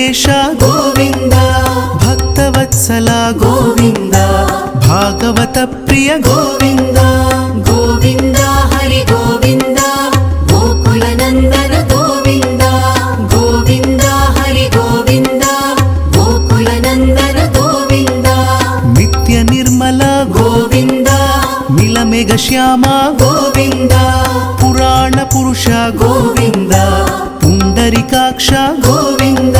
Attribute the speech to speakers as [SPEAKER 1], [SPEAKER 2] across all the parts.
[SPEAKER 1] ವೆಂಕಟೇಶ ಗೋವಿಂದ ಭಕ್ತವತ್ಸಲ ಗೋವಿಂದ ಭಾಗವತ ಪ್ರಿಯ ಗೋವಿಂದ
[SPEAKER 2] ಗೋವಿಂದ ಹರಿ ಗೋವಿಂದ ಗೋಕುಲ ನಂದನ ಗೋವಿಂದ ಗೋವಿಂದ ಹರಿ ಗೋವಿಂದ ಗೋಕುಲ ನಂದನ ಗೋವಿಂದ
[SPEAKER 1] ನಿತ್ಯ ನಿರ್ಮಲ
[SPEAKER 2] ಗೋವಿಂದ
[SPEAKER 1] ನೀಲಮೇಘ ಶ್ಯಾಮ
[SPEAKER 2] ಗೋವಿಂದ
[SPEAKER 1] ಪುರಾಣ ಪುರುಷ
[SPEAKER 2] ಗೋವಿಂದ
[SPEAKER 1] ಪುಂಡರಿಕಾಕ್ಷ
[SPEAKER 2] ಗೋವಿಂದ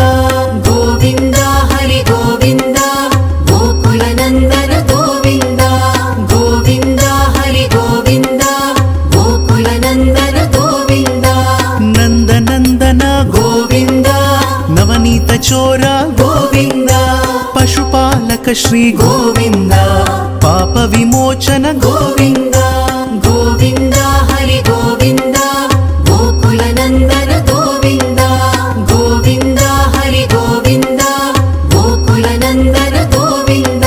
[SPEAKER 2] ಗೋವಿಂದ ಹರಿ ಗೋವಿಂದ ಗೋಕುಲ ನಂದನ ಗೋವಿಂದ ಗೋವಿಂದ ಹರಿ ಗೋವಿಂದ ಗೋಕುಲ ನಂದನ ಗೋವಿಂದ
[SPEAKER 1] ನಂದನಂದನ
[SPEAKER 2] ಗೋವಿಂದ
[SPEAKER 1] ನವನೀತ ಚೋರ
[SPEAKER 2] ಗೋವಿಂದ
[SPEAKER 1] ಪಶುಪಾಲಕ ಶ್ರೀ
[SPEAKER 2] ಗೋವಿಂದ
[SPEAKER 1] ಪಾಪ ವಿಮೋಚನ
[SPEAKER 2] ಗೋವಿಂದ ಗೋವಿಂದ ಹರಿ ಗೋವಿಂದ ಗೋಕುಲ ನಂದನ ಗೋವಿಂದ ಗೋವಿಂದ ಹರಿ ಗೋವಿಂದ ಗೋಕುಲ ನಂದನ ಗೋವಿಂದ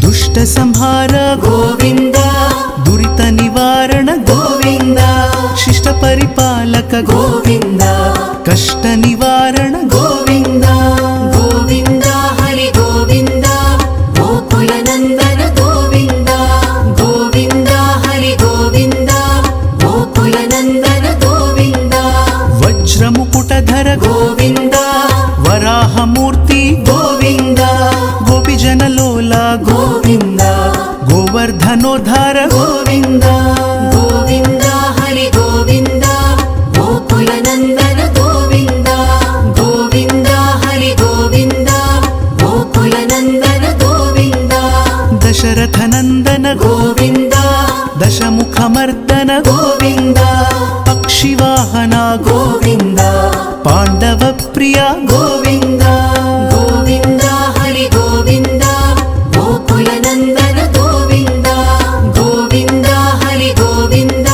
[SPEAKER 1] ದುಷ್ಟ ಸಂಹಾರ
[SPEAKER 2] ಗೋವಿಂದ
[SPEAKER 1] ದುರಿತ ನಿವಾರಣ
[SPEAKER 2] ಗೋವಿಂದ
[SPEAKER 1] ಶಿಷ್ಟ ಪರಿಪಾಲಕ
[SPEAKER 2] ಗೋವಿಂದ
[SPEAKER 1] ಕಷ್ಟ ನಿವಾರಣ
[SPEAKER 2] ಗೋವಿಂದ ಗೋವಿಂದ ಹರಿ ಗೋವಿಂದ ಗೋಕುಲ ನಂದನ ಗೋವಿಂದ ಗೋವಿಂದ ಹರಿ ಗೋವಿಂದ ಗೋಕುಲ ನಂದನ ಗೋವಿಂದ
[SPEAKER 1] ವಜ್ರ ಮುಕುಟಧರ
[SPEAKER 2] ಗೋವಿಂದ
[SPEAKER 1] ವರಾಹ ಮೂರ್ತಿ
[SPEAKER 2] ಗೋವಿಂದ
[SPEAKER 1] ಗೋಪಿಜನ ಲೋಲ
[SPEAKER 2] ಗೋವಿಂದ
[SPEAKER 1] ಗೋವರ್ಧನೋದ್ಧಾರ
[SPEAKER 2] ಗೋವಿಂದ ಗೋವಿಂದ ಹರಿ ಗೋವಿಂದ ಗೋಕುಲ ನಂದನ ಗೋವಿಂದ ಗೋವಿಂದ ಹರಿ ಗೋವಿಂದ ಗೋಕುಲ ನಂದನ ಗೋವಿಂದ
[SPEAKER 1] ದಶರಥ ನಂದನ
[SPEAKER 2] ಗೋವಿಂದ
[SPEAKER 1] ದಶಮುಖ ಮರ್ದನ
[SPEAKER 2] ಗೋವಿಂದ
[SPEAKER 1] ಪಕ್ಷಿವಾಹನ
[SPEAKER 2] ಗೋವಿಂದ
[SPEAKER 1] ಪಾಂಡವ ಪ್ರಿಯ
[SPEAKER 2] ಗೋವಿಂದ ಗೋವಿಂದ ಹರಿ ಗೋವಿಂದ ಗೋಕುಲ ನಂದನ ಗೋವಿಂದ ಗೋವಿಂದ ಹರಿ ಗೋವಿಂದ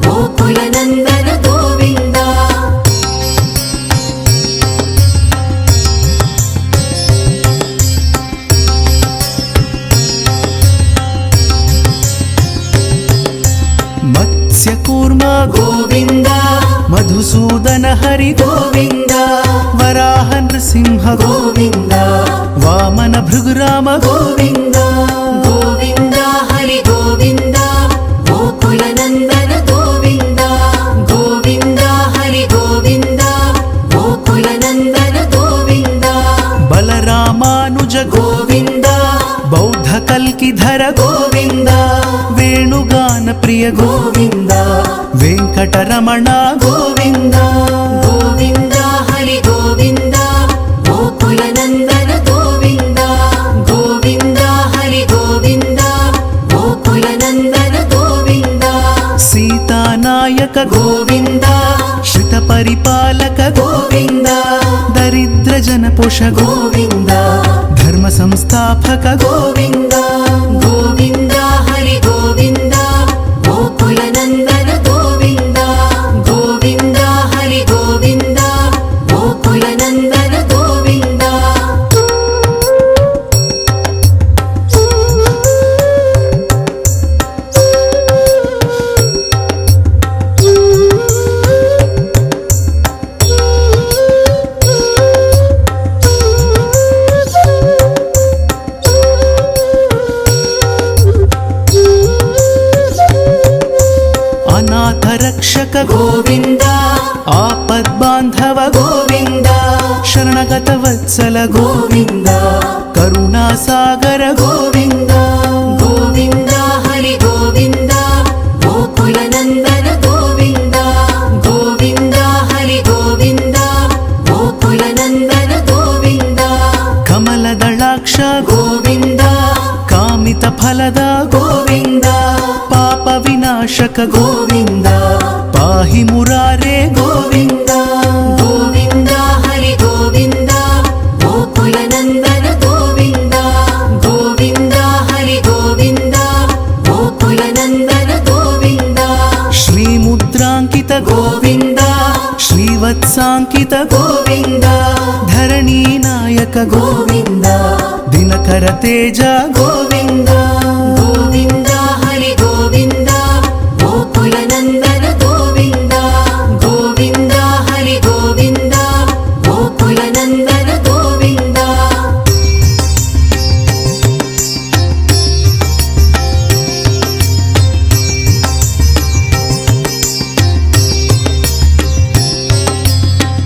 [SPEAKER 2] ಗೋಕುಲ ನಂದನ ಗೋವಿಂದ
[SPEAKER 1] ಮತ್ಸ್ಯ ಕೂರ್ಮ
[SPEAKER 2] ಗೋವಿಂದ
[SPEAKER 1] ಮಧುಸೂದನ ಹರಿ
[SPEAKER 2] ಗೋವಿಂದ
[SPEAKER 1] ವರಾಹ ನೃಸಿಂಹ
[SPEAKER 2] ಗೋವಿಂದ
[SPEAKER 1] ವಾಮನ ಭೃಗುರಾಮ
[SPEAKER 2] ಗೋವಿಂದ ಗೋವಿಂದ ಹರಿ ಗೋವಿಂದ ಗೋಕುಲ ನಂದನ ಗೋವಿಂದ ಗೋವಿಂದ ಹರಿ ಗೋವಿಂದ ಗೋಕುಲ ನಂದನ ಗೋವಿಂದ
[SPEAKER 1] ಬಲರಾಮಾನುಜ
[SPEAKER 2] ಗೋವಿಂದ
[SPEAKER 1] ಬೌದ್ಧ ಕಲ್ಕಿಧರ
[SPEAKER 2] ಗೋವಿಂದ
[SPEAKER 1] ವೇಣುಗಾನ ಪ್ರಿಯ
[SPEAKER 2] ಗೋವಿಂದ
[SPEAKER 1] ವೆಂಕಟರಮಣ
[SPEAKER 2] ಗೋವಿಂದ ಗೋವಿಂದ ಹರಿ ಗೋವಿಂದ ಗೋಕುಲ ನಂದನ ಗೋವಿಂದ ಗೋವಿಂದ ಹರಿ ಗೋವಿಂದ ಗೋಕುಲ ನಂದನ ಗೋವಿಂದ
[SPEAKER 1] ಸೀತಾನಾಯಕ
[SPEAKER 2] ಗೋವಿಂದ
[SPEAKER 1] ಶ್ರಿತ ಪರಿಪಾಲಕ
[SPEAKER 2] ಗೋವಿಂದ
[SPEAKER 1] ದರಿದ್ರ ಜನಪೋಷ
[SPEAKER 2] ಗೋವಿಂದ
[SPEAKER 1] ಧರ್ಮ ಸಂಸ್ಥಾಪಕ
[SPEAKER 2] ಗೋವಿಂದ ಗೋವಿಂದ ಹರಿ ಗೋವಿಂದ ಗೋಕುಲ ನಂದನ ಗೋವಿಂದ ಗೋವಿಂದ ಹರಿ ಗೋವಿಂದ ಗೋಕುಲ ನಂದನ ಗೋವಿಂದ
[SPEAKER 1] ಅನಾಥ ರಕ್ಷಕ
[SPEAKER 2] ಗೋವಿಂದ
[SPEAKER 1] ಆಪದ್ ಬಾಂಧವ
[SPEAKER 2] ಗೋವಿಂದ
[SPEAKER 1] ಶರಣಗತ ವತ್ಸಲ
[SPEAKER 2] ಗೋವಿಂದ
[SPEAKER 1] ಕರುಣಾ ಸಾಗರ
[SPEAKER 2] ಗೋವಿಂದ ಗೋವಿಂದ ಹರಿ ಗೋವಿಂದ ಗೋಕುಲ ನಂದನ ಗೋವಿಂದ ಗೋವಿಂದ ಹರಿ ಗೋವಿಂದ ಗೋಕುಲ ನಂದನ ಗೋವಿಂದ
[SPEAKER 1] ಕಮಲದಳಾಕ್ಷ
[SPEAKER 2] ಗೋವಿಂದ
[SPEAKER 1] ಕಾಮಿತ ಫಲದ
[SPEAKER 2] ಗೋವಿಂದ
[SPEAKER 1] ಪಾಪ ವಿನಾಶಕ
[SPEAKER 2] ಗೋವಿಂದ
[SPEAKER 1] ಪಾಹಿ ಮುರಾರೇ
[SPEAKER 2] ಗೋವಿಂದ ಗೋವಿಂದ ಹರಿ ಗೋವಿಂದ ಗೋಕುಲ ನಂದನ ಗೋವಿಂದ ಗೋವಿಂದ ಹರಿ ಗೋವಿಂದ ಗೋಕುಲ ನಂದನ ಗೋವಿಂದ
[SPEAKER 1] ಶ್ರೀ ಮುದ್ರಾಂಕಿತ
[SPEAKER 2] ಗೋವಿಂದ
[SPEAKER 1] ಶ್ರೀವತ್ಸಾಂಕಿತ
[SPEAKER 2] ಗೋವಿಂದ
[SPEAKER 1] ಧರಣಿ ನಾಯಕ తిలక
[SPEAKER 2] గోవింద
[SPEAKER 1] దినకర తేజ
[SPEAKER 2] గోవింద గోవింద హరి గోవింద గోకుల నందన గోవింద గోవింద హరి గోవింద గోకుల నందన గోవింద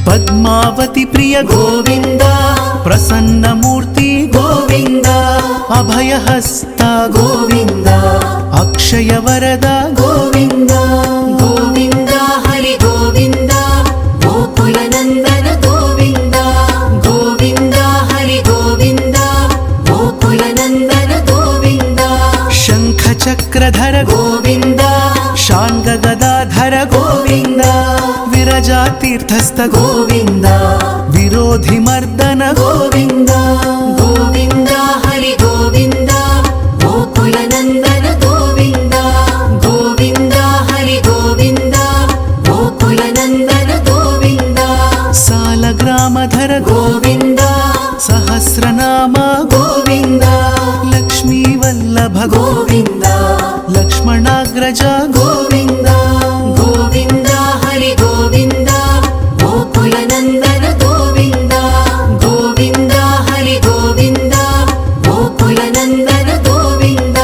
[SPEAKER 1] పద్మావతి ప్రియ
[SPEAKER 2] గోవింద
[SPEAKER 1] ప్రసన్నమూర్తి
[SPEAKER 2] గోవింద
[SPEAKER 1] అభయహస్త
[SPEAKER 2] గోవింద
[SPEAKER 1] అక్షయ వరద
[SPEAKER 2] గోవింద గోవింద హరి గోవింద గోకుల నందన గోవింద గోవింద హరి గోవింద గోకుల నందన గోవింద
[SPEAKER 1] శంఖ చక్రధర
[SPEAKER 2] గోవింద
[SPEAKER 1] శాంగ గదాధర
[SPEAKER 2] గోవింద
[SPEAKER 1] విరజా తీర్థస్థ
[SPEAKER 2] గోవింద
[SPEAKER 1] విరోధి మర్దన
[SPEAKER 2] గోవింద గోవింద హరి గోవింద గోకుల నందన గోవింద గోవింద హరి గోవింద గోకుల నందన గోవింద
[SPEAKER 1] సాలగ్రామధర
[SPEAKER 2] గోవింద
[SPEAKER 1] సహస్రనామ
[SPEAKER 2] గోవింద
[SPEAKER 1] లక్ష్మీ వల్లభ
[SPEAKER 2] గోవింద
[SPEAKER 1] లక్ష్మణాగ్రజ
[SPEAKER 2] గోవింద గోవింద హరి గోవింద గోకుల నందన గోవింద గోవింద హరి గోవింద గోకుల నందన గోవింద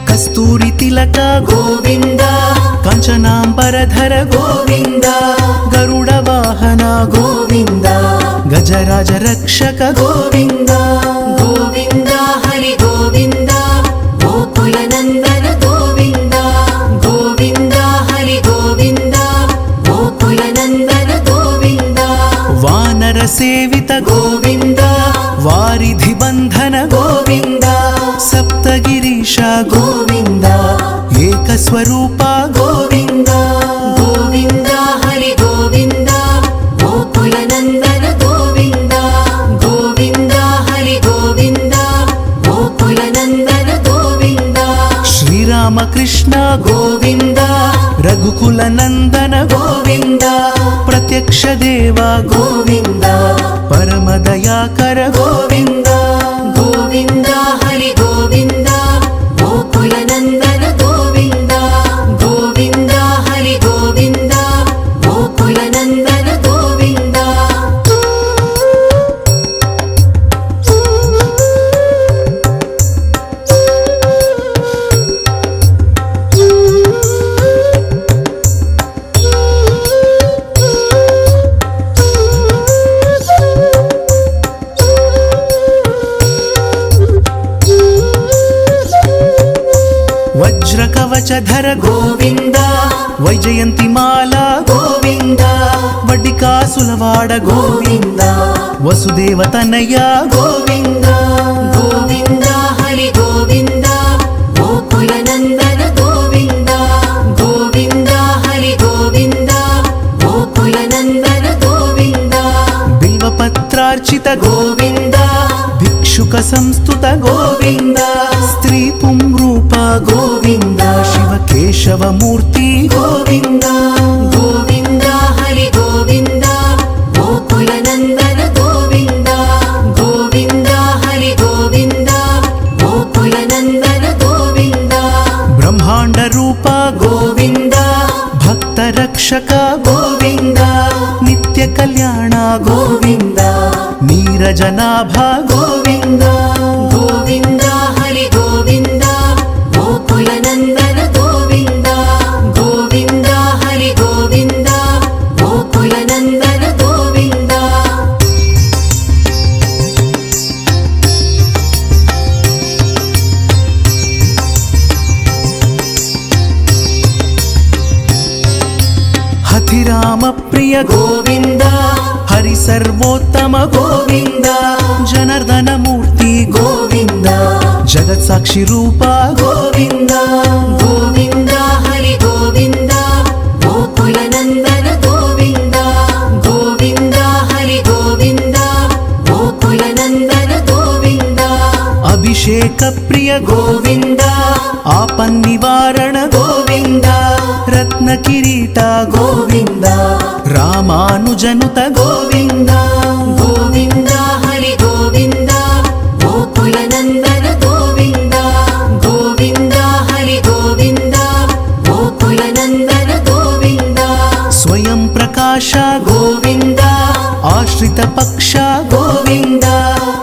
[SPEAKER 1] కస్తూరి తిలక
[SPEAKER 2] గోవింద
[SPEAKER 1] కంచనాంబరధర
[SPEAKER 2] గోవింద
[SPEAKER 1] గరుడ వాహన
[SPEAKER 2] గోవింద
[SPEAKER 1] గజరాజ రక్షక
[SPEAKER 2] గోవింద గోవింద హరి గోవింద గోకుల నందన గోవింద గోవింద హరి గోవింద గోకుల నందన గోవింద
[SPEAKER 1] వానర సేవిత
[SPEAKER 2] గోవింద
[SPEAKER 1] వారిధి బంధన
[SPEAKER 2] గోవింద
[SPEAKER 1] సప్తగిరీశ
[SPEAKER 2] గోవింద
[SPEAKER 1] ఏకస్వరూప
[SPEAKER 2] గోవింద గోవింద హరి గోవింద గోకుల నందన గోవింద గోవింద హరి గోవింద గోకుల నందన గోవింద
[SPEAKER 1] శ్రీరామకృష్ణ
[SPEAKER 2] గోవింద
[SPEAKER 1] రఘుకుల నందన
[SPEAKER 2] గోవింద
[SPEAKER 1] ప్రత్యక్ష దేవ
[SPEAKER 2] గోవింద
[SPEAKER 1] పరమదయాకర
[SPEAKER 2] గోవింద గోవింద హరి గోవింద గోకుల నందన గోవింద గోవింద హరి గోవింద గోకుల నందన గోవింద
[SPEAKER 1] వజ్రకవచధర
[SPEAKER 2] గోవింద
[SPEAKER 1] వైజయంతి మాల
[SPEAKER 2] గోవింద
[SPEAKER 1] వడ్డికాసులవాడ
[SPEAKER 2] గోవింద
[SPEAKER 1] వసుదేవ తనయ
[SPEAKER 2] గోవింద గోవింద హరి గోవింద గోకుల నందన గోవింద గోవింద హరి గోవింద గోకుల నందన గోవింద
[SPEAKER 1] బిల్వపత్రార్చిత
[SPEAKER 2] గోవింద
[SPEAKER 1] భిక్షుక సంస్థుత
[SPEAKER 2] గోవింద
[SPEAKER 1] స్త్రీ పుంరూప
[SPEAKER 2] గోవింద
[SPEAKER 1] శివ కేశవమూర్తి
[SPEAKER 2] గోవింద గోవింద హరి గోవింద గోకుల నందన గోవింద గోవింద హరి గోవింద గోకుల నందన గోవింద
[SPEAKER 1] బ్రహ్మాండ రూప
[SPEAKER 2] గోవింద
[SPEAKER 1] భక్త రక్షక
[SPEAKER 2] గోవింద
[SPEAKER 1] నిత్య కళ్యాణ
[SPEAKER 2] గోవింద
[SPEAKER 1] నీరజనాభ
[SPEAKER 2] గోవింద గోవింద హరి గోవింద గోకుల నందన గోవింద గోవింద హరి గోవింద గోకుల నందన గోవింద
[SPEAKER 1] హతిరామ ప్రియ
[SPEAKER 2] గోవింద
[SPEAKER 1] హరి సర్వోత్తమ
[SPEAKER 2] గోవింద
[SPEAKER 1] జనార్దన మూర్తి
[SPEAKER 2] గోవింద
[SPEAKER 1] జగత్ సాక్షి రూప
[SPEAKER 2] గోవింద గోవింద హరి గోవింద గోకుల నందన గోవింద గోవింద హరి గోవింద గోకుల నందన గోవింద
[SPEAKER 1] అభిషేక ప్రియ
[SPEAKER 2] గోవింద
[SPEAKER 1] ఆపన్నివారణ
[SPEAKER 2] గోవింద
[SPEAKER 1] రత్న కిరీట
[SPEAKER 2] గోవింద
[SPEAKER 1] రామానుజనుత
[SPEAKER 2] గోవింద గోవింద హరి గోవింద గోకుల నందన గోవింద గోవింద హరి గోవింద గోకుల నందన గోవింద
[SPEAKER 1] స్వయం ప్రకాశ
[SPEAKER 2] గోవింద
[SPEAKER 1] ఆశ్రిత పక్ష
[SPEAKER 2] గోవింద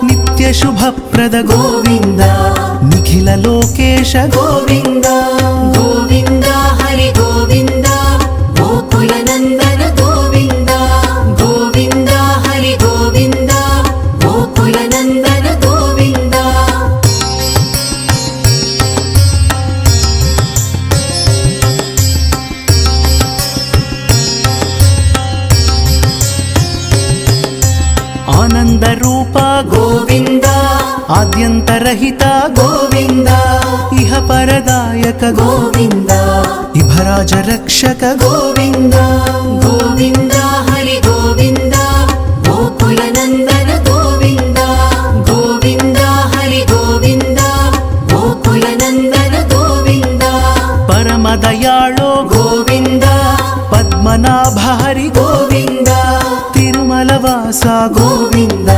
[SPEAKER 1] నిత్య శుభప్రద
[SPEAKER 2] గోవింద
[SPEAKER 1] నిఖిల లోకేశ
[SPEAKER 2] గోవింద గోవింద హరి గోవింద గోకుల నందన గోవింద గోవింద హరి గోవింద గోకుల నందన గోవింద
[SPEAKER 1] ఆనంద రూప
[SPEAKER 2] గోవింద
[SPEAKER 1] ఆద్యంతరహిత
[SPEAKER 2] గోవింద
[SPEAKER 1] ఇహ పరదాయక
[SPEAKER 2] గోవింద
[SPEAKER 1] ఇభరాజ రక్షక
[SPEAKER 2] గోవింద గోవింద హరి గోవింద గోకుల నందన గోవింద గోవింద హరి గోవింద గోకుల నందన గోవింద
[SPEAKER 1] పరమ దయాళో
[SPEAKER 2] గోవింద
[SPEAKER 1] పద్మనాభ హరి
[SPEAKER 2] గోవింద
[SPEAKER 1] తిరుమల వాస
[SPEAKER 2] గోవింద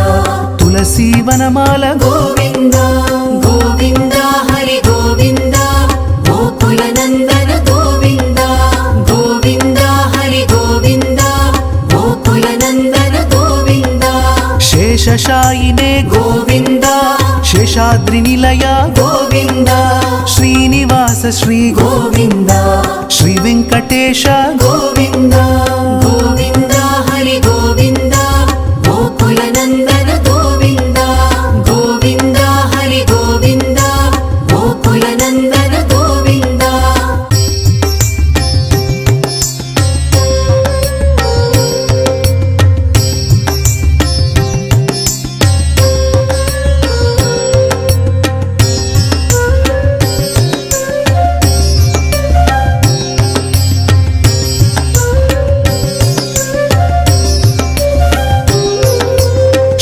[SPEAKER 1] తులసీ వనమాల
[SPEAKER 2] గోవింద గోవింద హరి గోవింద గోకుల నందన గోవింద గోవింద హరి గోవింద గోకుల నందన గోవింద
[SPEAKER 1] శేషశాయినే
[SPEAKER 2] గోవింద
[SPEAKER 1] శేషాద్రి నిలయ
[SPEAKER 2] గోవింద
[SPEAKER 1] శ్రీనివాస శ్రీ
[SPEAKER 2] గోవింద
[SPEAKER 1] శ్రీ వెంకటేశ
[SPEAKER 2] గోవింద గోవింద హరి గోవింద గోకుల నందన గోవింద గోవింద హరి గోవింద గోకుల నందన గోవింద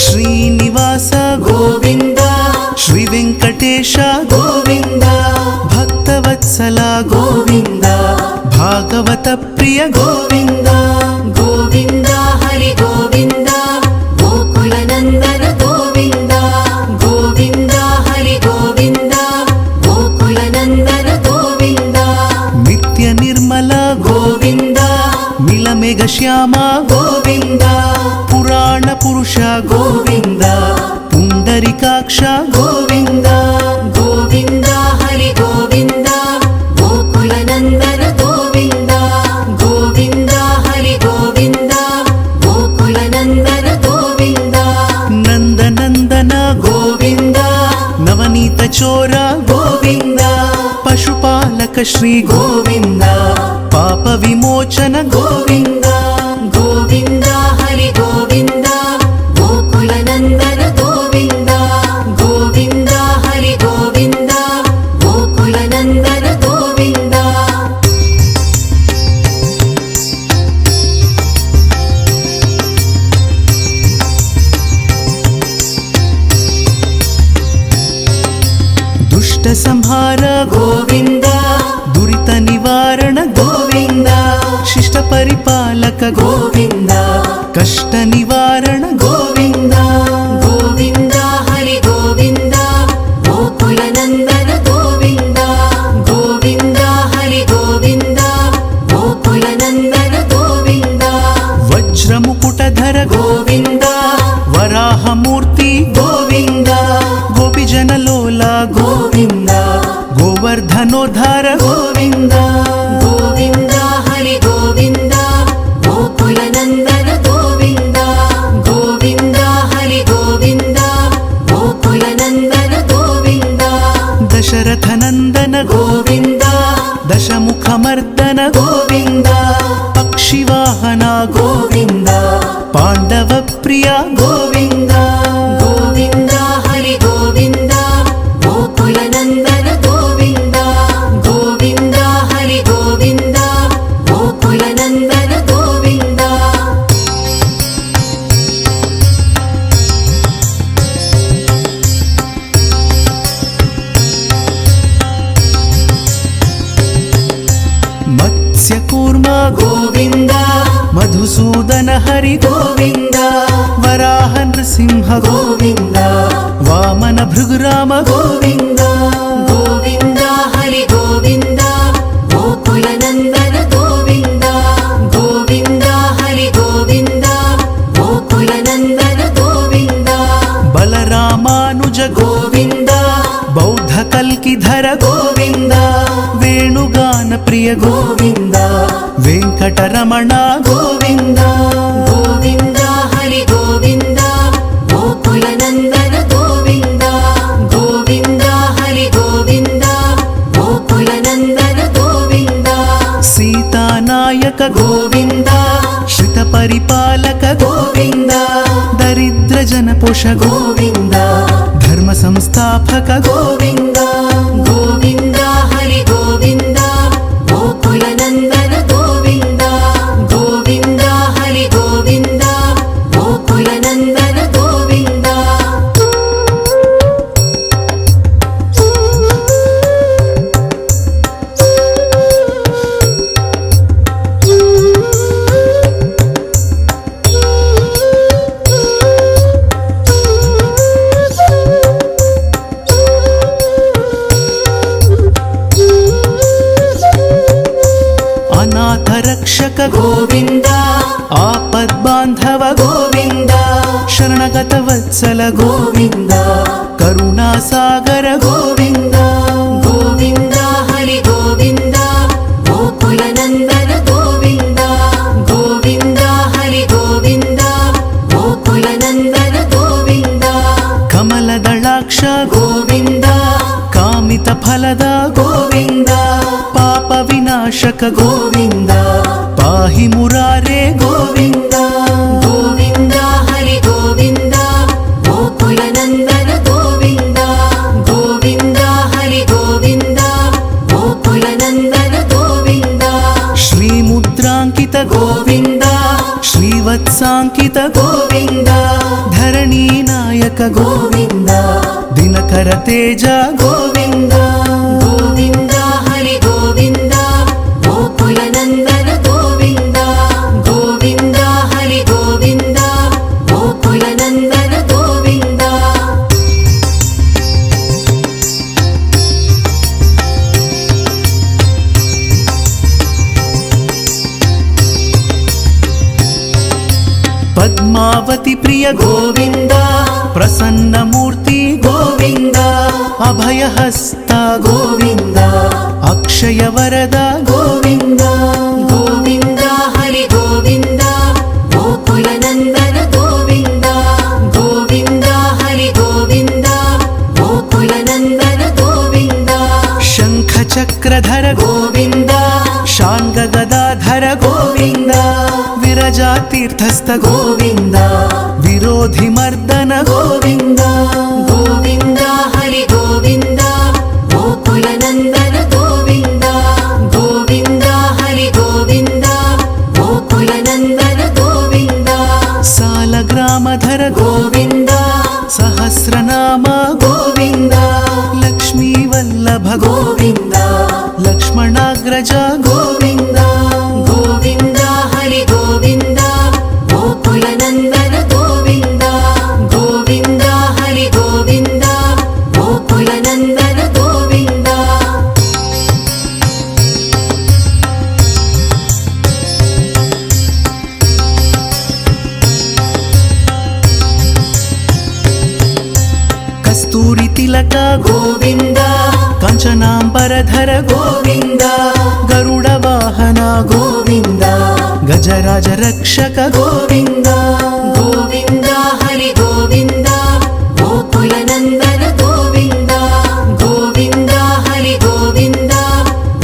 [SPEAKER 1] శ్రీనివాస
[SPEAKER 2] గోవింద
[SPEAKER 1] శ్రీ వెంకటేశ
[SPEAKER 2] గోవింద
[SPEAKER 1] భక్తవత్సల
[SPEAKER 2] గోవింద
[SPEAKER 1] భాగవత ప్రియ
[SPEAKER 2] గోవింద గోవింద హరి గోవింద గోకుల నందన గోవింద గోవింద హరి గోవింద గోకుల నందన గోవింద
[SPEAKER 1] నిత్య నిర్మల
[SPEAKER 2] గోవింద
[SPEAKER 1] మిలమేఘ శ్యామ
[SPEAKER 2] గోవింద
[SPEAKER 1] పురాణ పురుష
[SPEAKER 2] గోవింద
[SPEAKER 1] పుండరికాక్ష
[SPEAKER 2] గోవింద గోవింద హరి గోవింద గోకుల నందన గోవింద గోవింద హరి గోవింద గోకుల నందన గోవింద
[SPEAKER 1] నందనందన
[SPEAKER 2] గోవింద
[SPEAKER 1] నవనీత చోర
[SPEAKER 2] గోవింద
[SPEAKER 1] పశుపాలక శ్రీ
[SPEAKER 2] గోవింద
[SPEAKER 1] పాప విమోచన
[SPEAKER 2] గోవింద గోవింద హరి గోవింద గోకుల నందన గోవింద గోవింద హరి గోవింద గోకుల నందన గోవింద
[SPEAKER 1] దుష్ట సంహార
[SPEAKER 2] గోవింద
[SPEAKER 1] దురిత నివారణ
[SPEAKER 2] గోవింద
[SPEAKER 1] శిష్ట పరిపాలక
[SPEAKER 2] గోవింద
[SPEAKER 1] కష్ట నివారణ
[SPEAKER 2] గోవింద గోవింద హరి గోవింద గోకుల నందన గోవింద గోవింద హరి గోవింద గోకుల నందన గోవింద
[SPEAKER 1] వజ్రముకుటధర
[SPEAKER 2] గోవింద
[SPEAKER 1] వరాహమూర్తి
[SPEAKER 2] గోవింద
[SPEAKER 1] గోపిజనలోల
[SPEAKER 2] గోవింద
[SPEAKER 1] గోవర్ధనోద్ధార
[SPEAKER 2] గోవింద గోవింద హరి గోవింద గోకుల నందన గోవింద గోవింద హరి గోవింద గోకుల నందన గోవింద
[SPEAKER 1] దశరథ నందన
[SPEAKER 2] గోవింద
[SPEAKER 1] దశముఖమర్దన
[SPEAKER 2] గోవింద
[SPEAKER 1] పక్షివాహన
[SPEAKER 2] గోవింద
[SPEAKER 1] పాండవ ప్రియ
[SPEAKER 2] గోవింద గోవింద హరి గోవింద గోకుల నందన గోవింద గోవింద హరి గోవింద గోకుల నందన గోవింద ಗೋವಿಂದ
[SPEAKER 1] ಮಧುಸೂದನ ಹರಿ
[SPEAKER 2] ಗೋವಿಂದ
[SPEAKER 1] ವರಾಹ ನೃಸಿಂಹ
[SPEAKER 2] ಗೋವಿಂದ
[SPEAKER 1] ವಾಮನ ಭೃಗುರಾಮ
[SPEAKER 2] ಗೋವಿಂದ ಗೋವಿಂದ ಹರಿ ಗೋವಿಂದ ಗೋಕುಲ ನಂದನ ಗೋವಿಂದ ಗೋವಿಂದ ಹರಿ ಗೋವಿಂದ ಗೋಕುಲ ನಂದನ ಗೋವಿಂದ
[SPEAKER 1] ಬಲರಾಮಾನುಜ
[SPEAKER 2] ಗೋವಿಂದ
[SPEAKER 1] ಬೌದ್ಧ ಕಲ್ಕಿಧರ
[SPEAKER 2] ಗೋವಿಂದ
[SPEAKER 1] ವೇಣುಗಾನ ಪ್ರಿಯ
[SPEAKER 2] ಗೋವಿಂದ
[SPEAKER 1] ವೆಂಕಟರಮಣ
[SPEAKER 2] ಗೋವಿಂದ ಗೋವಿಂದ ಹರಿ ಗೋವಿಂದ ಗೋಕುಲ ನಂದನ ಗೋವಿಂದ ಗೋವಿಂದ ಹರಿ ಗೋವಿಂದ ಗೋಕುಲ ನಂದನ ಗೋವಿಂದ
[SPEAKER 1] ಸೀತಾನಾಯಕ
[SPEAKER 2] ಗೋವಿಂದ
[SPEAKER 1] ಶ್ರಿತ ಪರಿಪಾಲಕ
[SPEAKER 2] ಗೋವಿಂದ
[SPEAKER 1] ದರಿದ್ರ ಜನಪೋಷ
[SPEAKER 2] ಗೋವಿಂದ
[SPEAKER 1] ಧರ್ಮ ಸಂಸ್ಥಾಪಕ
[SPEAKER 2] ಗೋವಿಂದ ಗೋವಿಂದ ಹರಿ ಗೋವಿಂದ ಗೋಕುಲ ನಂದನ ಗೋವಿಂದ ಗೋವಿಂದ ಹರಿ ಗೋವಿಂದ ಗೋಕುಲ ನಂದನ ಗೋವಿಂದ
[SPEAKER 1] ಅನಾಥ ರಕ್ಷಕ
[SPEAKER 2] ಗೋವಿಂದ
[SPEAKER 1] ಆಪದ್ ಬಾಂಧವ
[SPEAKER 2] ಗೋವಿಂದ
[SPEAKER 1] ಶರಣಗತ ವತ್ಸಲ
[SPEAKER 2] ಗೋವಿಂದ
[SPEAKER 1] ಕರುಣಾ ಸಾಗರ
[SPEAKER 2] ಗೋವಿಂದ ಗೋವಿಂದ ಹರಿ ಗೋವಿಂದ ಗೋಕುಲ ನಂದನ ಗೋವಿಂದ ಗೋವಿಂದ ಹರಿ ಗೋವಿಂದ ಗೋಕುಲ ನಂದನ ಗೋವಿಂದ
[SPEAKER 1] ಕಮಲದಳಾಕ್ಷ
[SPEAKER 2] ಗೋವಿಂದ
[SPEAKER 1] ಕಾಮಿತ ಫಲದ
[SPEAKER 2] ಗೋವಿಂದ
[SPEAKER 1] ಪಾಪ ವಿನಾಶಕ
[SPEAKER 2] ಗೋವಿಂದ
[SPEAKER 1] ಪಾಹಿ ಮುರಾರೇ
[SPEAKER 2] ಗೋವಿಂದ ಗೋವಿಂದ ಹರಿ ಗೋವಿಂದ ಗೋಕುಲ ನಂದನ ಗೋವಿಂದ ಗೋವಿಂದ ಹರಿ ಗೋವಿಂದ ಗೋಕುಲ ನಂದನ ಗೋವಿಂದ
[SPEAKER 1] ಶ್ರೀ ಮುದ್ರಾಂಕಿತ
[SPEAKER 2] ಗೋವಿಂದ
[SPEAKER 1] ಶ್ರೀವತ್ಸಾಂಕಿತ
[SPEAKER 2] ಗೋವಿಂದ
[SPEAKER 1] ಧರಣಿ ನಾಯಕ
[SPEAKER 2] ಗೋವಿಂದ
[SPEAKER 1] ದಿನಕರ ತೇಜ
[SPEAKER 2] ಗೋವಿಂದ ಗೋವಿಂದ ಹರಿ ಗೋವಿಂದ ಗೋಕುಲ ನಂದನ ಗೋವಿಂದ ಗೋವಿಂದ ಹರಿ ಗೋವಿಂದ ಗೋಕುಲ ನಂದನ ಗೋವಿಂದ
[SPEAKER 1] ಪದ್ಮಾವತಿ ಪ್ರಿಯ
[SPEAKER 2] ಗೋವಿಂದ
[SPEAKER 1] ಪ್ರಸನ್ನ ಮೂರ್ತಿ
[SPEAKER 2] ಗೋವಿಂದ
[SPEAKER 1] ಅಭಯ ಹಸ್ತ
[SPEAKER 2] ಗೋವಿಂದ
[SPEAKER 1] ಅಕ್ಷಯ ವರದ
[SPEAKER 2] ಗೋವಿಂದ ಗೋವಿಂದ ಹರಿ ಗೋವಿಂದ ಗೋಕುಲ ನಂದನ ಗೋವಿಂದ ಗೋವಿಂದ ಹರಿ ಗೋವಿಂದ ಗೋಕುಲ ನಂದನ ಗೋವಿಂದ
[SPEAKER 1] ಶಂಖ ಚಕ್ರಧರ
[SPEAKER 2] ಗೋವಿಂದ
[SPEAKER 1] ಶಾಂಗ ಗದಾಧರ
[SPEAKER 2] ಗೋವಿಂದ
[SPEAKER 1] ವಿರಜಾ ತೀರ್ಥಸ್ಥ
[SPEAKER 2] ಗೋವಿಂದ
[SPEAKER 1] ವಿರೋಧಿ ಮರ್ದನ
[SPEAKER 2] ಗೋವಿಂದ ಗೋವಿಂದ ಹರಿ ಗೋವಿಂದ ಗೋಕುಲ ನಂದನ ಗೋವಿಂದ ಗೋವಿಂದ ಹರಿ ಗೋವಿಂದ ಗೋಕುಲ ನಂದನ ಗೋವಿಂದ
[SPEAKER 1] ಸಾಲಗ್ರಾಮಧರ
[SPEAKER 2] ಗೋವಿಂದ
[SPEAKER 1] ಸಹಸ್ರನಾಮ
[SPEAKER 2] ಗೋವಿಂದ
[SPEAKER 1] ಲಕ್ಷ್ಮೀ ವಲ್ಲಭ
[SPEAKER 2] ಗೋವಿಂದ
[SPEAKER 1] ಲಕ್ಷ್ಮಣಾಗ್ರಜ
[SPEAKER 2] ಗೋವಿಂದ ಗೋವಿಂದ ಹರಿ ಗೋವಿಂದ ಗೋಕುಲ ನಂದನ ಗೋವಿಂದ ಗೋವಿಂದ ಹರಿ ಗೋವಿಂದ ಗೋಕುಲ ನಂದನ ಗೋವಿಂದ
[SPEAKER 1] ಕಸ್ತೂರಿ ತಿಲಕ
[SPEAKER 2] ಗೋವಿಂದ
[SPEAKER 1] ಕಾಂಚನಾಂಬರಧರ
[SPEAKER 2] ಗೋವಿಂದ
[SPEAKER 1] ಗರುಡ ವಾಹನ
[SPEAKER 2] ಗೋವಿಂದ
[SPEAKER 1] ಗಜರಾಜ ರಕ್ಷಕ
[SPEAKER 2] ಗೋವಿಂದ ಗೋವಿಂದ ಹರಿ ಗೋವಿಂದ ಗೋಕುಲ ನಂದನ ಗೋವಿಂದ ಗೋವಿಂದ ಹರಿ ಗೋವಿಂದ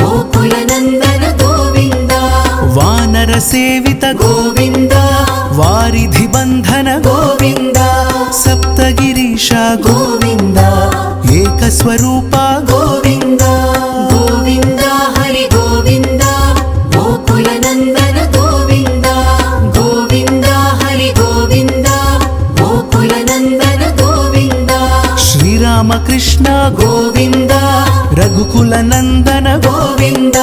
[SPEAKER 2] ಗೋಕುಲ ನಂದನ ಗೋವಿಂದ
[SPEAKER 1] ವಾನರ ಸೇವಿತ
[SPEAKER 2] ಗೋವಿಂದ
[SPEAKER 1] ವಾರಿಧಿ ಬಂಧನ
[SPEAKER 2] ಗೋವಿಂದ
[SPEAKER 1] ಸಪ್ತಗಿರೀಶ
[SPEAKER 2] ಗೋವಿಂದ
[SPEAKER 1] ಏಕಸ್ವರೂಪ
[SPEAKER 2] ಗೋವಿಂದ ಗೋವಿಂದ ಹರಿ ಗೋವಿಂದ ಗೋಕುಲ ನಂದನ ಗೋವಿಂದ ಗೋವಿಂದ ಹರಿ
[SPEAKER 1] రఘుకుల నందన
[SPEAKER 2] గోవింద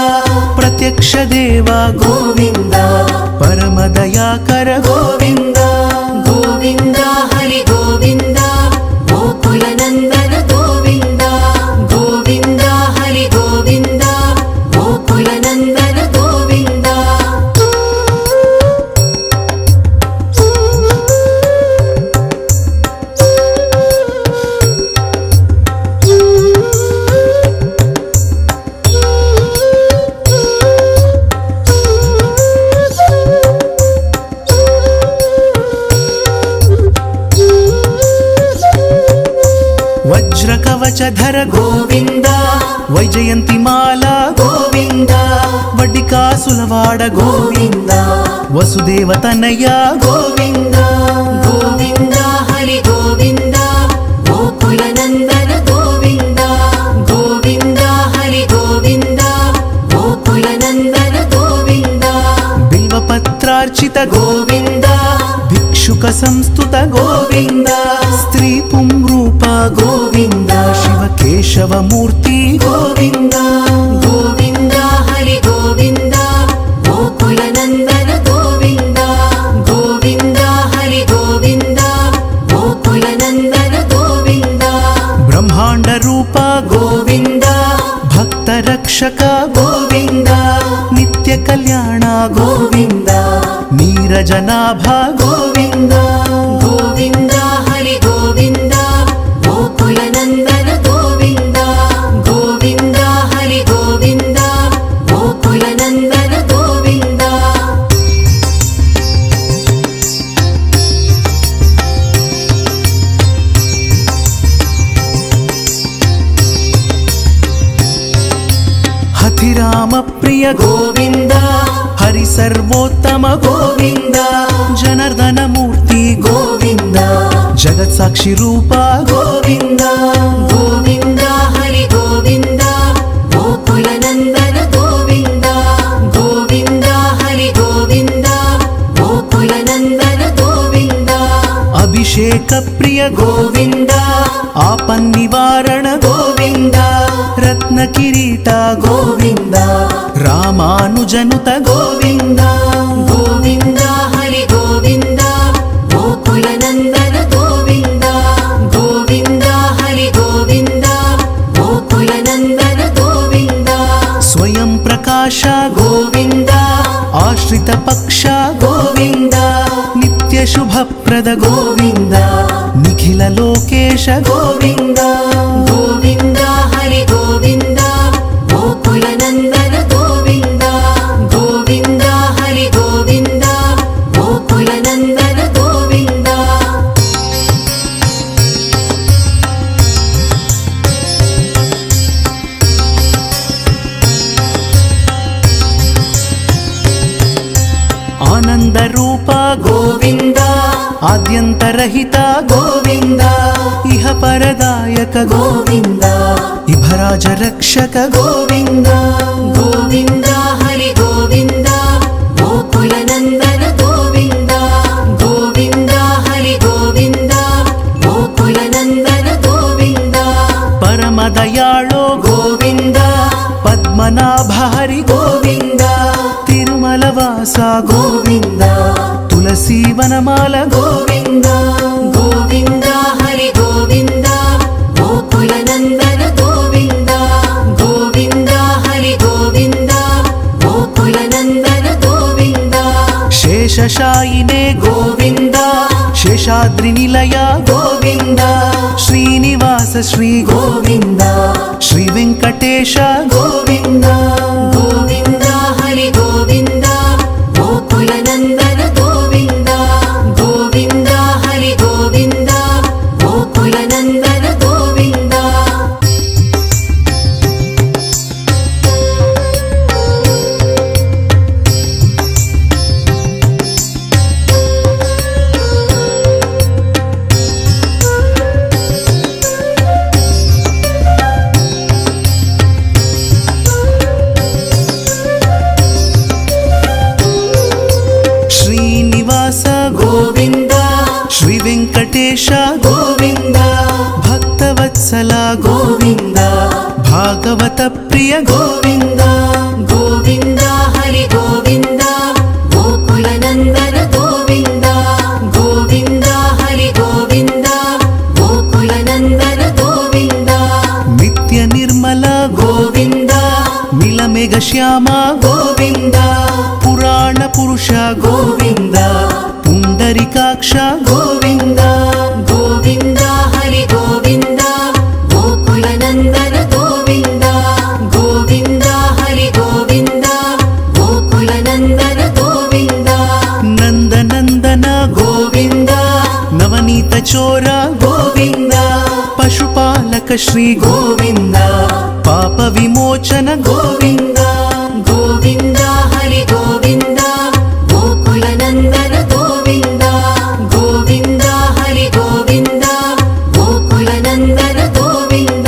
[SPEAKER 1] ప్రత్యక్ష దేవ
[SPEAKER 2] గోవింద
[SPEAKER 1] పరమదయాకర
[SPEAKER 2] గోవింద గోవింద హరి గోవింద గోకుల నందన గోవింద గోవింద హరి గోవింద గోకుల నందన గోవింద
[SPEAKER 1] వజ్రకవచధర
[SPEAKER 2] గోవింద
[SPEAKER 1] వైజయంతిమాల
[SPEAKER 2] గోవింద
[SPEAKER 1] వడ్డికాసులవాడ
[SPEAKER 2] గోవింద
[SPEAKER 1] వసుదేవ తనయ
[SPEAKER 2] గోవింద గోవింద హరి గోవింద గోకుల నందన గోవింద గోవింద హరి గోవింద గోకుల నందన గోవింద
[SPEAKER 1] బిల్వపత్రార్చిత
[SPEAKER 2] గోవింద
[SPEAKER 1] భిక్షుక సంస్థుత
[SPEAKER 2] గోవింద
[SPEAKER 1] స్త్రీ పుంరూప
[SPEAKER 2] గోవింద
[SPEAKER 1] శివ కేశవమూర్తి
[SPEAKER 2] గోవింద గోవింద హరి గోవింద గోకుల నందన గోవింద గోవింద హరి గోవింద గోకుల నందన గోవింద
[SPEAKER 1] బ్రహ్మాండ రూప
[SPEAKER 2] గోవింద
[SPEAKER 1] భక్త రక్షక
[SPEAKER 2] గోవింద
[SPEAKER 1] నిత్య కళ్యాణ
[SPEAKER 2] గోవింద
[SPEAKER 1] నీరజనాభ
[SPEAKER 2] గోవింద గోవింద హరి గోవింద గోకుల నందన గోవింద గోవింద హరి గోవింద గోకుల నందన గోవింద
[SPEAKER 1] హతిరామ ప్రియ
[SPEAKER 2] గోవింద
[SPEAKER 1] హరి సర్వోత్తమ
[SPEAKER 2] గోవింద
[SPEAKER 1] జనార్దన మూర్తి
[SPEAKER 2] గోవింద
[SPEAKER 1] జగత్ సాక్షి రూప
[SPEAKER 2] గోవింద గోవింద హరి గోవింద గోకుల నందన గోవింద గోవింద హరి గోవింద గోకుల నందన గోవింద
[SPEAKER 1] అభిషేక ప్రియ
[SPEAKER 2] గోవింద
[SPEAKER 1] ఆపన్నివారణ
[SPEAKER 2] గోవింద
[SPEAKER 1] రత్న కిరీట
[SPEAKER 2] గోవింద
[SPEAKER 1] రామానుజనుత
[SPEAKER 2] గోవింద గోవింద హరి గోవింద గోకుల నందన గోవింద గోవింద హరి గోవింద గోకుల నందన గోవింద
[SPEAKER 1] స్వయం ప్రకాశ
[SPEAKER 2] గోవింద
[SPEAKER 1] ఆశ్రిత పక్ష
[SPEAKER 2] గోవింద
[SPEAKER 1] నిత్య శుభప్రద
[SPEAKER 2] గోవింద
[SPEAKER 1] నిఖిల లోకేశ
[SPEAKER 2] గోవింద గోవింద హరి గోవింద గోకుల నందన గోవింద గోవింద హరి గోవింద గోకుల నందన గోవింద
[SPEAKER 1] ఆనంద రూప
[SPEAKER 2] గోవింద
[SPEAKER 1] ఆద్యంతరహిత
[SPEAKER 2] గోవింద
[SPEAKER 1] ఇహ పరదాయక
[SPEAKER 2] గోవింద
[SPEAKER 1] ఇభరాజ రక్షక
[SPEAKER 2] గోవింద గోవింద హరి గోవింద గోకుల నందన గోవింద గోవింద హరి గోవింద గోకుల నందన గోవింద
[SPEAKER 1] పరమదయాళో
[SPEAKER 2] గోవింద
[SPEAKER 1] పద్మనాభ హరి
[SPEAKER 2] గోవింద
[SPEAKER 1] తిరుమల వాస
[SPEAKER 2] గోవింద
[SPEAKER 1] తులసీ వనమాల
[SPEAKER 2] గోవింద గోవింద హరి గోవింద గోకుల నందన గోవింద గోవింద హరి గోవింద గోకుల నందన గోవింద
[SPEAKER 1] శేషశాయినే
[SPEAKER 2] గోవింద
[SPEAKER 1] శేషాద్రి నిలయ
[SPEAKER 2] గోవింద
[SPEAKER 1] శ్రీనివాస శ్రీ
[SPEAKER 2] గోవింద
[SPEAKER 1] శ్రీ వెంకటేశ
[SPEAKER 2] గోవింద గోవింద హరి గోవింద గోకుల నందన గోవింద గోవింద హరి గోవింద గోకుల నందన గోవింద గోవింద
[SPEAKER 1] శ్రీ వెంకటేశ
[SPEAKER 2] గోవింద
[SPEAKER 1] భక్తవత్సల
[SPEAKER 2] గోవింద
[SPEAKER 1] భాగ భాగవత ప్రియ
[SPEAKER 2] గోవింద గోవింద హరి గోవింద గోకుల నందన గోవింద గోవింద హరి గోవింద గోకుల నందన గోవింద
[SPEAKER 1] నిత్య నిర్మల
[SPEAKER 2] గోవింద
[SPEAKER 1] నీలమేఘ శ్యామ
[SPEAKER 2] గోవింద
[SPEAKER 1] పురాణ పురుష
[SPEAKER 2] గోవింద
[SPEAKER 1] పుండరికాక్ష
[SPEAKER 2] గోవింద గోవింద హరి గోవింద గోకుల నందన గోవింద గోవింద హరి గోవింద గోకుల నందన గోవింద
[SPEAKER 1] నందనందన
[SPEAKER 2] గోవింద
[SPEAKER 1] నవనీత చోర
[SPEAKER 2] గోవింద
[SPEAKER 1] పశుపాలక శ్రీ
[SPEAKER 2] గోవింద
[SPEAKER 1] పాప విమోచన
[SPEAKER 2] గోవింద గోవింద హరి గోవింద గోకుల నందన గోవింద గోవింద హరి గోవింద గోకుల నందన గోవింద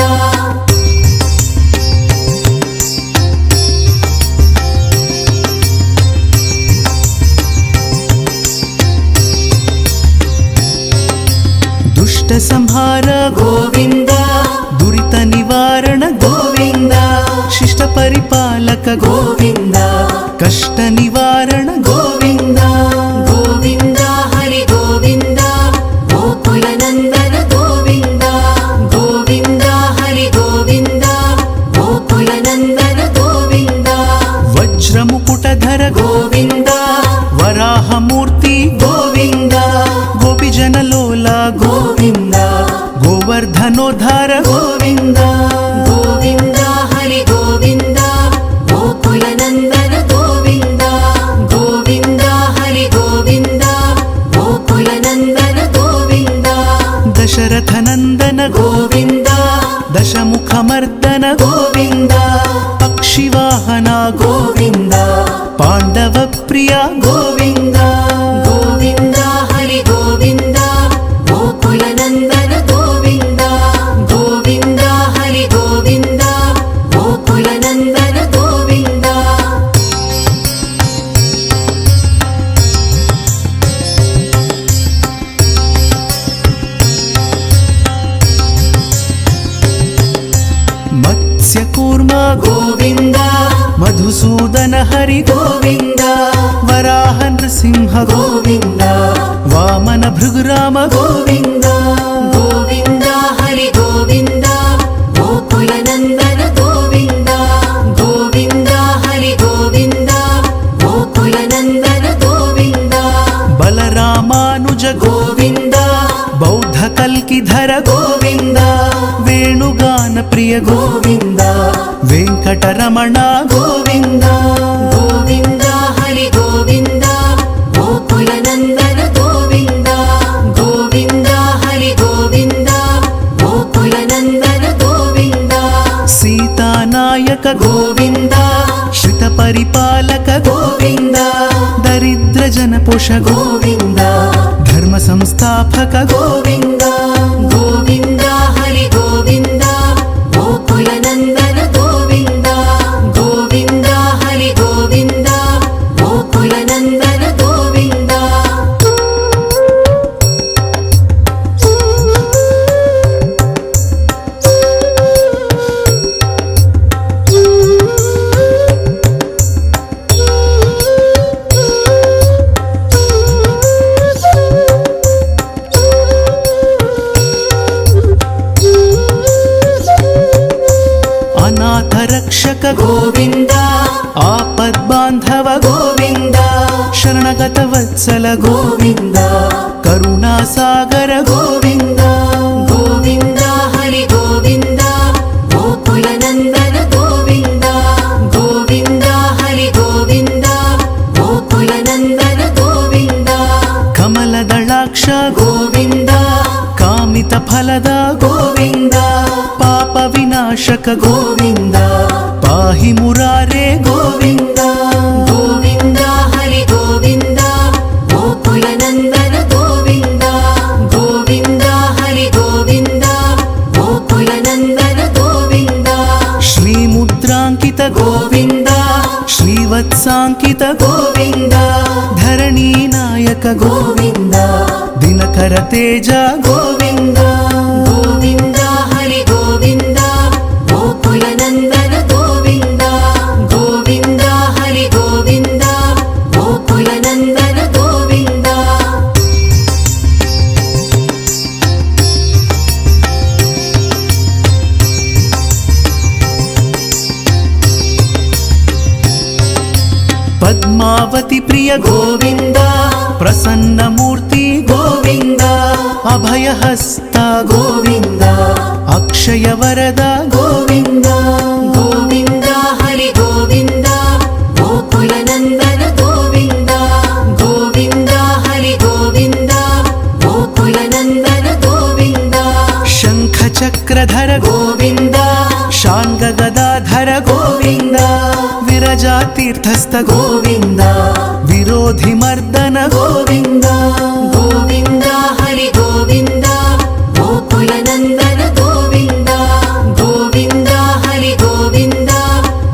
[SPEAKER 1] దుష్ట సంహార
[SPEAKER 2] గోవింద
[SPEAKER 1] దురిత నివారణ
[SPEAKER 2] గోవింద
[SPEAKER 1] శిష్ట పరిపాలక
[SPEAKER 2] గోవింద
[SPEAKER 1] కష్ట నివారణ
[SPEAKER 2] గోవింద గోవింద హరి గోవింద గోకుల నందన గోవింద గోవింద హరి గోవింద గోకుల నందన గోవింద
[SPEAKER 1] వజ్రముకుటధర
[SPEAKER 2] గోవింద
[SPEAKER 1] వరాహమూర్తి
[SPEAKER 2] గోవింద
[SPEAKER 1] గోపిజనలోల
[SPEAKER 2] గోవింద
[SPEAKER 1] గోవర్ధనోద్ధార
[SPEAKER 2] గోవింద గోవింద హరి గోవింద గోకుల నందన గోవింద గోవింద హరి గోవింద గోకుల నందన గోవింద
[SPEAKER 1] దశరథ నందన
[SPEAKER 2] గోవింద
[SPEAKER 1] దశముఖమర్దన
[SPEAKER 2] గోవింద
[SPEAKER 1] పక్షివాహన
[SPEAKER 2] గోవింద
[SPEAKER 1] పాండవ ప్రియ
[SPEAKER 2] గోవింద గోవింద హరి గోవింద గోకుల నందన గోవింద గోవింద హరి గోవింద గోకుల నందన గోవింద
[SPEAKER 1] మత్స్యకూర్మ
[SPEAKER 2] గోవింద
[SPEAKER 1] మధుసూదన హరి
[SPEAKER 2] గోవింద
[SPEAKER 1] వరాహ నృసింహ
[SPEAKER 2] గోవింద
[SPEAKER 1] వామన భృగురామ
[SPEAKER 2] గోవింద గోవింద హరి గోవింద గోకుల నందన గోవింద గోవింద హరి గోవింద గోకుల నందన గోవింద
[SPEAKER 1] బలరామానుజ
[SPEAKER 2] గోవింద
[SPEAKER 1] బౌద్ధ కల్కిధర
[SPEAKER 2] గోవింద
[SPEAKER 1] వేణుగాన ప్రియ
[SPEAKER 2] గోవింద
[SPEAKER 1] వెంకటరమణ
[SPEAKER 2] గోవింద గోవింద హరి గోవింద గోకుల నందన గోవింద గోవింద హరి గోవింద గోకుల నందన గోవింద
[SPEAKER 1] సీతానాయక
[SPEAKER 2] గోవింద
[SPEAKER 1] శ్రిత పరిపాలక
[SPEAKER 2] గోవింద
[SPEAKER 1] దరిద్ర జన పోష
[SPEAKER 2] గోవింద
[SPEAKER 1] ధర్మ సంస్థాపక
[SPEAKER 2] గోవింద గోవింద హరి గోవింద గోకుల నందన గోవింద గోవింద హరి గోవింద గోకుల నందన గోవింద
[SPEAKER 1] అనాథ రక్షక
[SPEAKER 2] గోవింద
[SPEAKER 1] ఆపద్బాంధవ
[SPEAKER 2] గోవింద
[SPEAKER 1] శరణగత వత్సల
[SPEAKER 2] గోవింద
[SPEAKER 1] కరుణాసాగర
[SPEAKER 2] గోవింద గోవింద హరి గోవింద గోకుల నందన గోవింద గోవింద హరి గోవింద గోకుల నందన గోవింద
[SPEAKER 1] కమలదళాక్ష
[SPEAKER 2] గోవింద
[SPEAKER 1] కామిత ఫలద
[SPEAKER 2] గోవింద
[SPEAKER 1] పాప వినాశక
[SPEAKER 2] గోవింద
[SPEAKER 1] పాహి మురారే
[SPEAKER 2] గోవింద గోవింద హరి గోవింద గోకుల నందన గోవింద గోవింద హరి గోవింద గోకుల నందన గోవింద
[SPEAKER 1] శ్రీముద్రాంకిత
[SPEAKER 2] గోవింద
[SPEAKER 1] శ్రీవత్సాంకిత
[SPEAKER 2] గోవింద
[SPEAKER 1] ధరణీ నాయక
[SPEAKER 2] గోవింద
[SPEAKER 1] దినకర తేజ
[SPEAKER 2] గోవింద గోవింద హరి గోవింద గోకుల నందన
[SPEAKER 1] పద్మావతి ప్రియ
[SPEAKER 2] గోవింద
[SPEAKER 1] ప్రసన్నమూర్తి
[SPEAKER 2] గోవింద
[SPEAKER 1] అభయహస్త
[SPEAKER 2] గోవింద
[SPEAKER 1] అక్షయ వరద
[SPEAKER 2] గోవింద గోవింద హరి గోవింద గోకుల నందన గోవింద గోవింద హరి గోవింద గోకుల నందన గోవింద
[SPEAKER 1] శంఖ చక్రధర
[SPEAKER 2] గోవింద
[SPEAKER 1] శాంగ గదాధర
[SPEAKER 2] గోవింద
[SPEAKER 1] విరజాతీర్థస్థ
[SPEAKER 2] గోవింద
[SPEAKER 1] విరోధి మర్దన
[SPEAKER 2] గోవింద గోవింద హరి గోవింద గోకుల నందన గోవింద గోవింద హరి గోవింద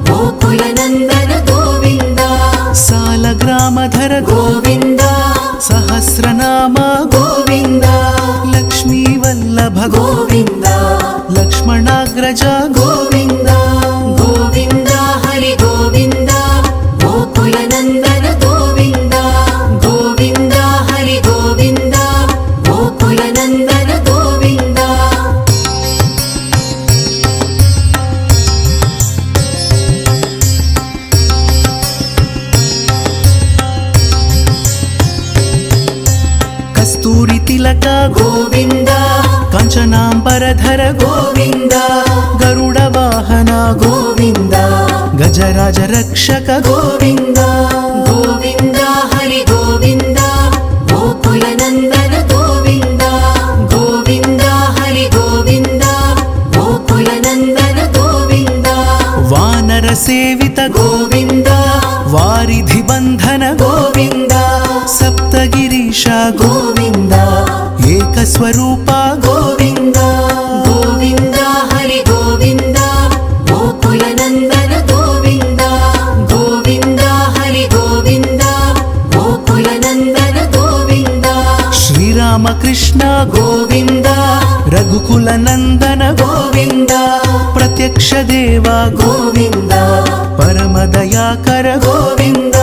[SPEAKER 2] గోకుల నందన గోవింద
[SPEAKER 1] సాలగ్రామధర
[SPEAKER 2] గోవింద
[SPEAKER 1] సహస్రనామ
[SPEAKER 2] గోవింద
[SPEAKER 1] లక్ష్మీ వల్లభ
[SPEAKER 2] గోవింద
[SPEAKER 1] లక్ష్మణాగ్రజ
[SPEAKER 2] గోవింద గోవింద హరి గోవింద గోకుల నందన గోవింద గోవింద హరి గోవింద గోకుల నందన గోవింద
[SPEAKER 1] కస్తూరి తిలక
[SPEAKER 2] గోవింద
[SPEAKER 1] కంచనాంబరధర
[SPEAKER 2] గోవింద
[SPEAKER 1] గరుడ వాహన
[SPEAKER 2] గోవింద
[SPEAKER 1] గజరాజ రక్షక
[SPEAKER 2] గోవింద గోవింద హరి గోవింద గోకుల నందన గోవింద గోవింద హరి గోవింద గోకుల నందన గోవింద
[SPEAKER 1] వానర సేవిత
[SPEAKER 2] గోవింద
[SPEAKER 1] వారిధి బంధన
[SPEAKER 2] గోవింద
[SPEAKER 1] సప్తగిరీశ
[SPEAKER 2] గోవింద
[SPEAKER 1] ఏకస్వరూప
[SPEAKER 2] గోవింద గోవింద హరి గోవింద గోకుల నందన గోవింద గోవింద హరి గోవింద గోకుల నందన గోవింద
[SPEAKER 1] శ్రీరామకృష్ణ
[SPEAKER 2] గోవింద
[SPEAKER 1] రఘుకుల నందన
[SPEAKER 2] గోవింద
[SPEAKER 1] ప్రత్యక్ష దేవ
[SPEAKER 2] గోవింద
[SPEAKER 1] పరమదయాకర
[SPEAKER 2] గోవింద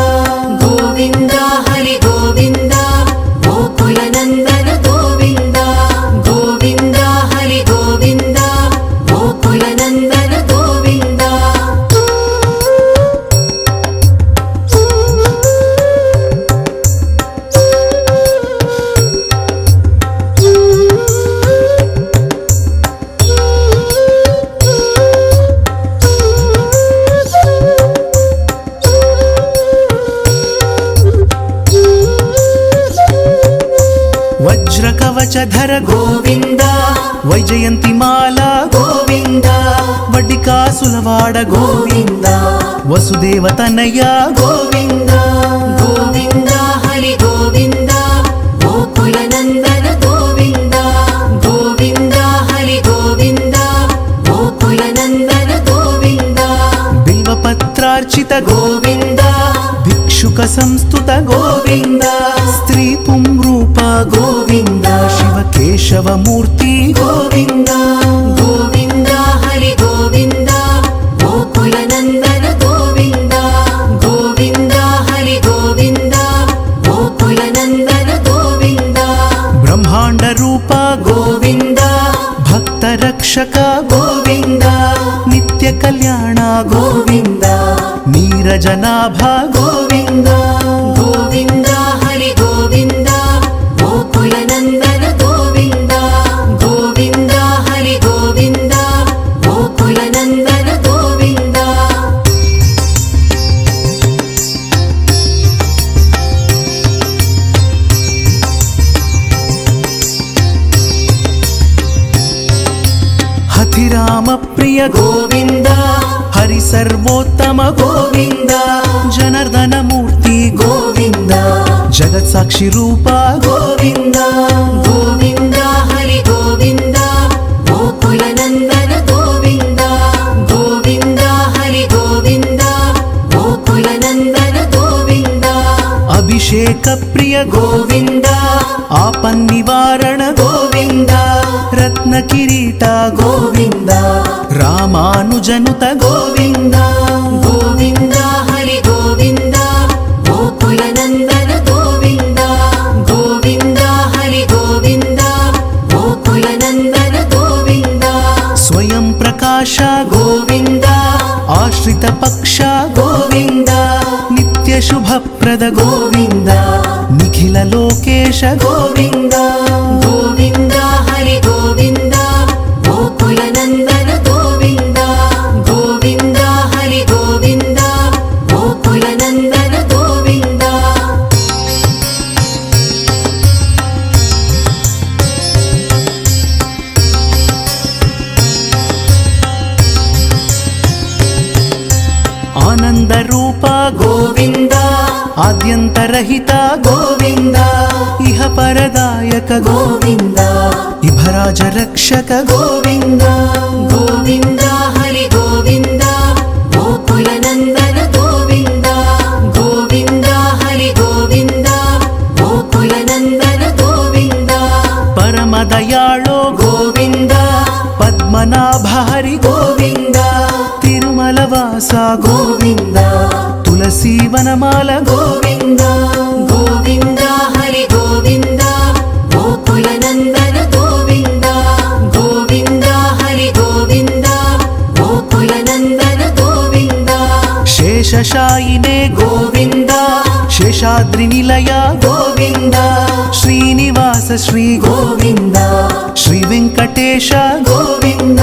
[SPEAKER 2] గోవింద హరి గోవింద గోకుల నందన గోవింద గోవింద హరి గోవింద గోకుల నందన గోవింద
[SPEAKER 1] వజ్రకవచధర
[SPEAKER 2] గోవింద
[SPEAKER 1] వైజయంతి మాల
[SPEAKER 2] గోవింద
[SPEAKER 1] వడ్డికాసులవాడ
[SPEAKER 2] గోవింద
[SPEAKER 1] వసుదేవ తనయ
[SPEAKER 2] గోవింద గోవింద హరి గోవింద గోకుల నందన గోవింద గోవింద హరి గోవింద గోకుల నందన గోవింద
[SPEAKER 1] బిల్వపత్రార్చిత
[SPEAKER 2] గోవింద
[SPEAKER 1] భిక్షుక సంస్థుత
[SPEAKER 2] గోవింద
[SPEAKER 1] స్త్రీ పుంరూప
[SPEAKER 2] గోవింద
[SPEAKER 1] శివ కేశవమూర్తి
[SPEAKER 2] గోవింద గోవింద హరి గోవింద గోకుల నందన గోవింద గోవింద హరి గోవింద గోకుల నందన గోవింద
[SPEAKER 1] బ్రహ్మాండ రూప
[SPEAKER 2] గోవింద
[SPEAKER 1] భక్త రక్షక
[SPEAKER 2] గోవింద
[SPEAKER 1] నిత్య కళ్యాణ
[SPEAKER 2] గోవింద
[SPEAKER 1] నీరజనాభ
[SPEAKER 2] గోవింద గోవింద హరి గోవింద గోకుల నందన గోవింద గోవింద హరి గోవింద గోకుల నందన గోవింద
[SPEAKER 1] హతిరామ ప్రియ
[SPEAKER 2] గోవింద
[SPEAKER 1] హరి సర్వోత్తమ
[SPEAKER 2] గోవింద
[SPEAKER 1] జనార్దన మూర్తి
[SPEAKER 2] గోవింద
[SPEAKER 1] జగత్ సాక్షి రూప
[SPEAKER 2] గోవింద గోవింద హరి గోవింద గోకుల నందన గోవింద గోవింద హరి గోవింద గోకుల నందన గోవింద
[SPEAKER 1] అభిషేక ప్రియ
[SPEAKER 2] గోవింద
[SPEAKER 1] ఆపన్నివారణ
[SPEAKER 2] గోవింద
[SPEAKER 1] రత్న కిరీట
[SPEAKER 2] గోవింద
[SPEAKER 1] రామానుజనుత
[SPEAKER 2] గోవింద గోవింద హరి గోవింద గోకుల నందన గోవింద గోవింద హరి గోవింద గోకుల నందన గోవింద
[SPEAKER 1] స్వయం ప్రకాశ
[SPEAKER 2] గోవింద
[SPEAKER 1] ఆశ్రిత పక్ష
[SPEAKER 2] గోవింద
[SPEAKER 1] నిత్య నిత్య శుభప్రద
[SPEAKER 2] గోవింద
[SPEAKER 1] నిఖిల లోకేశ
[SPEAKER 2] గోవింద గోవింద హరి గోవింద గోకుల నందన గోవింద గోవింద హరి గోవింద గోకుల నందన గోవింద
[SPEAKER 1] ఆనంద రూప
[SPEAKER 2] గోవింద
[SPEAKER 1] ఆద్యంతరహిత
[SPEAKER 2] గోవింద
[SPEAKER 1] ఇహ పరదాయక
[SPEAKER 2] గోవింద
[SPEAKER 1] ఇభరాజ రక్షక
[SPEAKER 2] గోవింద గోవింద హరి గోవింద గోకుల నందన గోవింద గోవింద హరి గోవింద గోకుల నందన గోవింద
[SPEAKER 1] పరమ దయాళో
[SPEAKER 2] గోవింద
[SPEAKER 1] పద్మనాభ హరి
[SPEAKER 2] గోవింద
[SPEAKER 1] తిరుమల వాస
[SPEAKER 2] గోవింద
[SPEAKER 1] తులసీ వనమాల
[SPEAKER 2] గోవింద గోవింద హరి గోవింద గోకుల నందన గోవింద గోవింద హరి గోవింద గోకుల నందన గోవింద
[SPEAKER 1] శేషశాయినే
[SPEAKER 2] గోవింద
[SPEAKER 1] శేషాద్రి నిలయ
[SPEAKER 2] గోవింద
[SPEAKER 1] శ్రీనివాస శ్రీ
[SPEAKER 2] గోవింద
[SPEAKER 1] శ్రీ వెంకటేశ
[SPEAKER 2] గోవింద